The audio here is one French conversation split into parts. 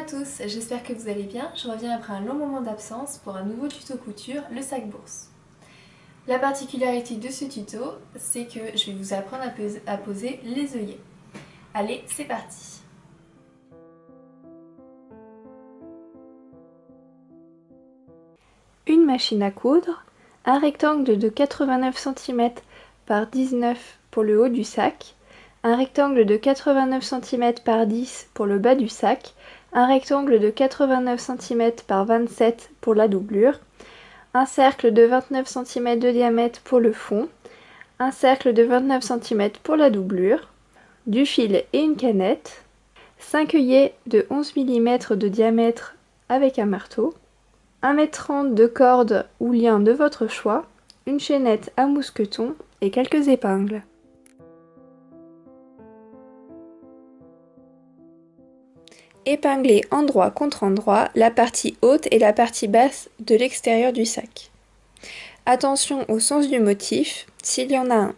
tous, j'espère que vous allez bien. Je reviens après un long moment d'absence pour un nouveau tuto couture, le sac bourse. La particularité de ce tuto, c'est que je vais vous apprendre à poser les œillets. Allez, c'est parti! Une machine à coudre, un rectangle de 89 cm par 19 pour le haut du sac, un rectangle de 89 cm par 10 pour le bas du sac, un rectangle de 89 cm par 27 pour la doublure, un cercle de 29 cm de diamètre pour le fond, un cercle de 29 cm pour la doublure, du fil et une canette, 5 œillets de 11 mm de diamètre avec un marteau, 1,30 m de corde ou lien de votre choix, une chaînette à mousqueton et quelques épingles. Épinglez endroit contre endroit la partie haute et la partie basse de l'extérieur du sac. Attention au sens du motif, s'il y en a un.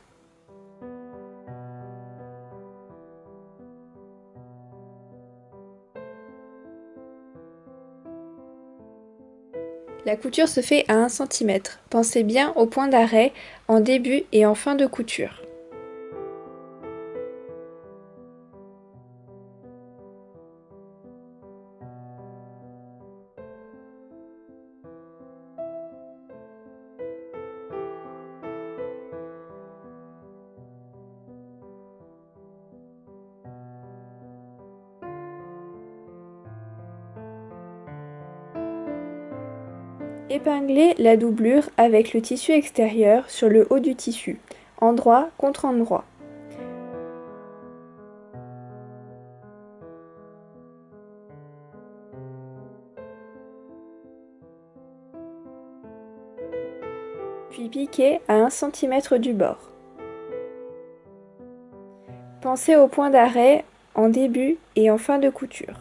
La couture se fait à 1 cm. Pensez bien au point d'arrêt en début et en fin de couture. Épinglez la doublure avec le tissu extérieur sur le haut du tissu, endroit contre endroit. Puis piquez à 1 cm du bord. Pensez au point d'arrêt en début et en fin de couture.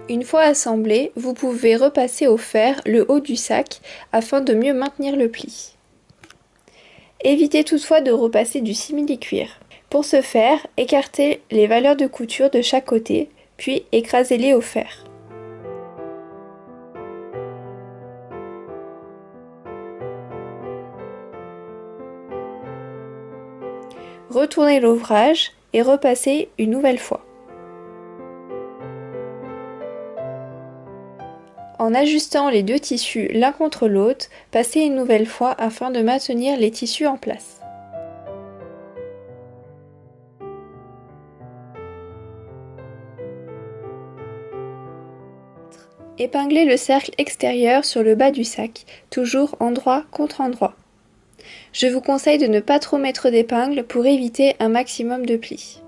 Une fois assemblé, vous pouvez repasser au fer le haut du sac afin de mieux maintenir le pli. Évitez toutefois de repasser du simili-cuir. Pour ce faire, écartez les valeurs de couture de chaque côté, puis écrasez-les au fer. Retournez l'ouvrage et repassez une nouvelle fois. En ajustant les deux tissus l'un contre l'autre, passez une nouvelle fois afin de maintenir les tissus en place. Épinglez le cercle extérieur sur le bas du sac, toujours endroit contre endroit. Je vous conseille de ne pas trop mettre d'épingles pour éviter un maximum de plis.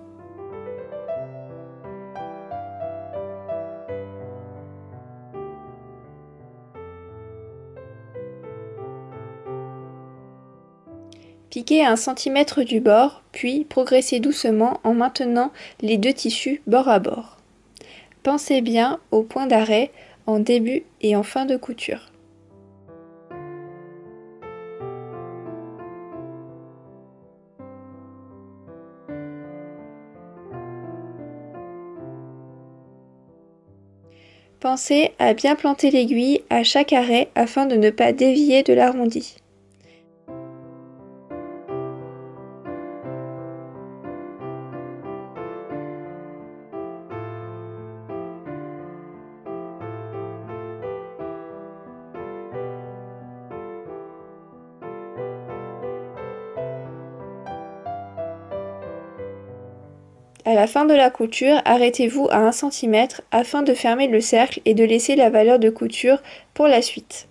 Piquez à 1 cm du bord, puis progressez doucement en maintenant les deux tissus bord à bord. Pensez bien au point d'arrêt en début et en fin de couture. Pensez à bien planter l'aiguille à chaque arrêt afin de ne pas dévier de l'arrondi. À la fin de la couture, arrêtez-vous à 1 cm afin de fermer le cercle et de laisser la valeur de couture pour la suite.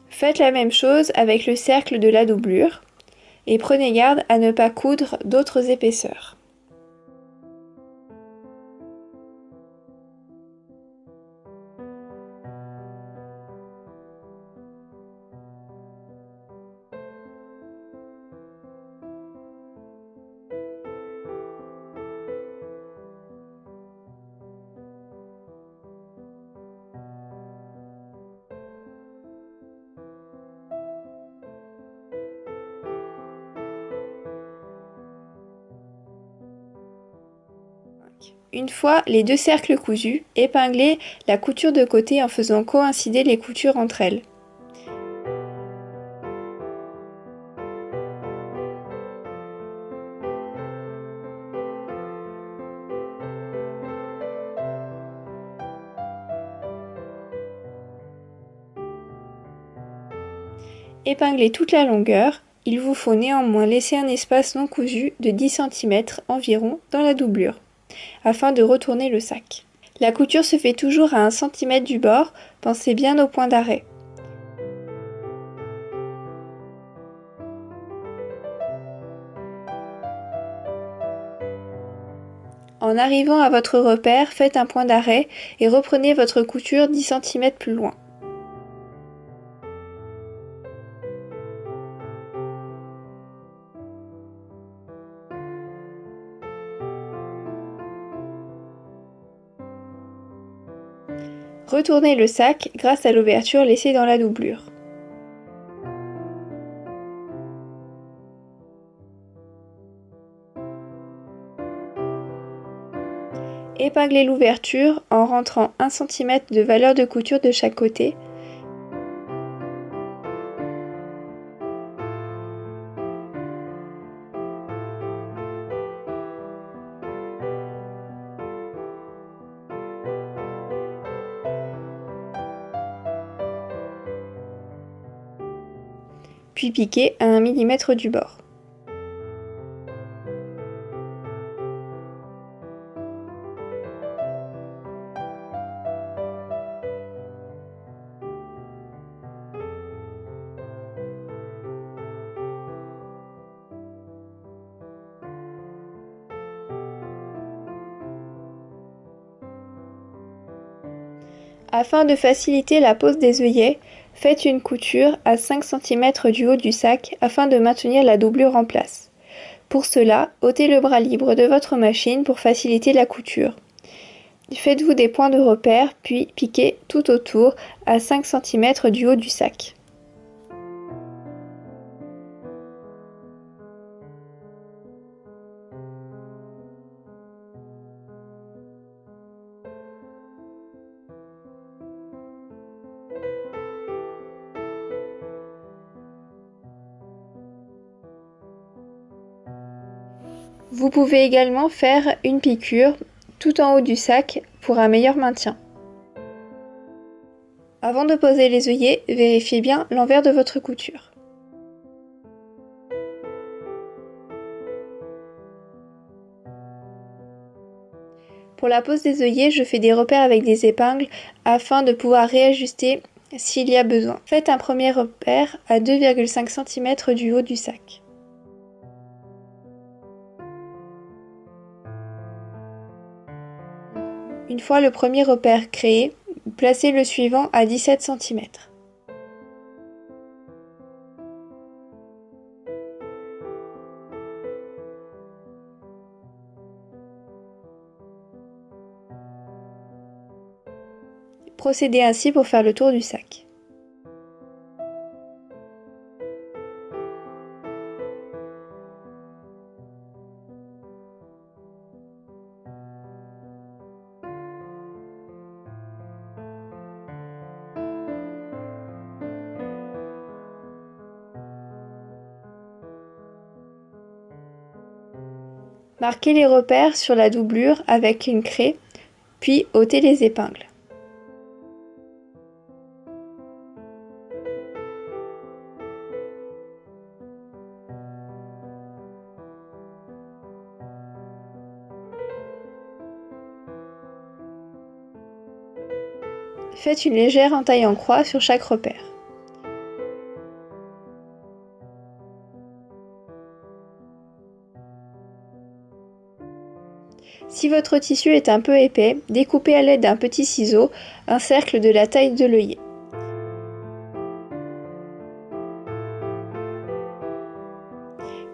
Faites la même chose avec le cercle de la doublure et prenez garde à ne pas coudre d'autres épaisseurs. Une fois les deux cercles cousus, épinglez la couture de côté en faisant coïncider les coutures entre elles. Épinglez toute la longueur, il vous faut néanmoins laisser un espace non cousu de 10 cm environ dans la doublure, afin de retourner le sac. La couture se fait toujours à 1 cm du bord, pensez bien au point d'arrêt. En arrivant à votre repère, faites un point d'arrêt et reprenez votre couture 10 cm plus loin. Retournez le sac grâce à l'ouverture laissée dans la doublure. Épinglez l'ouverture en rentrant 1 cm de valeur de couture de chaque côté. Puis piquez à 1 mm du bord. Afin de faciliter la pose des œillets, faites une couture à 5 cm du haut du sac afin de maintenir la doublure en place. Pour cela, ôtez le bras libre de votre machine pour faciliter la couture. Faites-vous des points de repère, puis piquez tout autour à 5 cm du haut du sac. Vous pouvez également faire une piqûre tout en haut du sac pour un meilleur maintien. Avant de poser les œillets, vérifiez bien l'envers de votre couture. Pour la pose des œillets, je fais des repères avec des épingles afin de pouvoir réajuster s'il y a besoin. Faites un premier repère à 2,5 cm du haut du sac. Une fois le premier repère créé, placez le suivant à 17 cm. Procédez ainsi pour faire le tour du sac. Marquez les repères sur la doublure avec une craie, puis ôtez les épingles. Faites une légère entaille en croix sur chaque repère. Si votre tissu est un peu épais, découpez à l'aide d'un petit ciseau un cercle de la taille de l'œillet.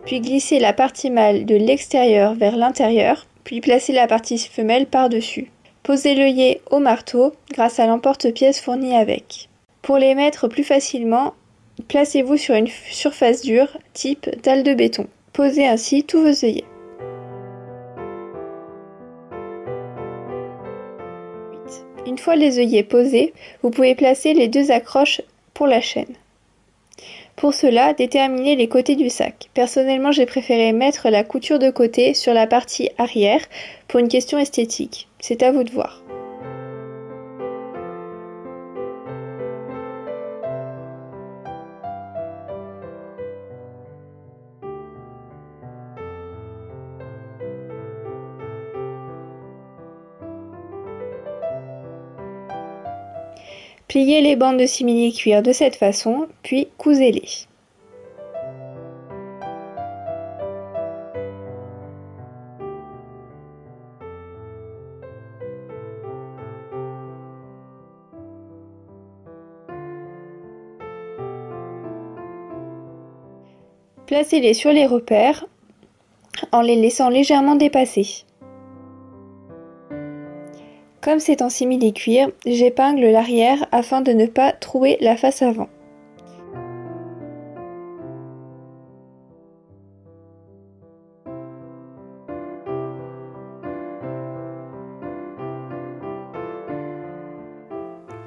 Puis glissez la partie mâle de l'extérieur vers l'intérieur, puis placez la partie femelle par-dessus. Posez l'œillet au marteau grâce à l'emporte-pièce fourni avec. Pour les mettre plus facilement, placez-vous sur une surface dure, type dalle de béton. Posez ainsi tous vos œillets. Une fois les œillets posés, vous pouvez placer les deux accroches pour la chaîne. Pour cela, déterminez les côtés du sac. Personnellement, j'ai préféré mettre la couture de côté sur la partie arrière pour une question esthétique. C'est à vous de voir. Pliez les bandes de simili-cuir de cette façon, puis cousez-les. Placez-les sur les repères en les laissant légèrement dépasser. Comme c'est en simili-cuir, j'épingle l'arrière afin de ne pas trouer la face avant.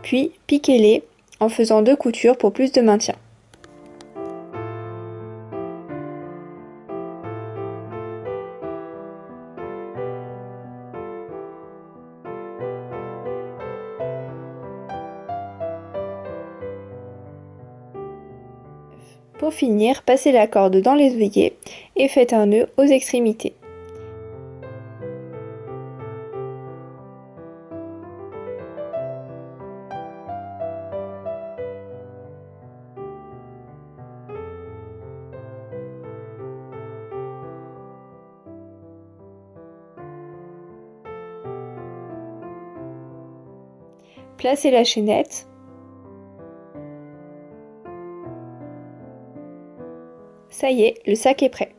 Puis piquez-les en faisant 2 coutures pour plus de maintien. Pour finir, passez la corde dans les œillets et faites un nœud aux extrémités. Placez la chaînette. Ça y est, le sac est prêt.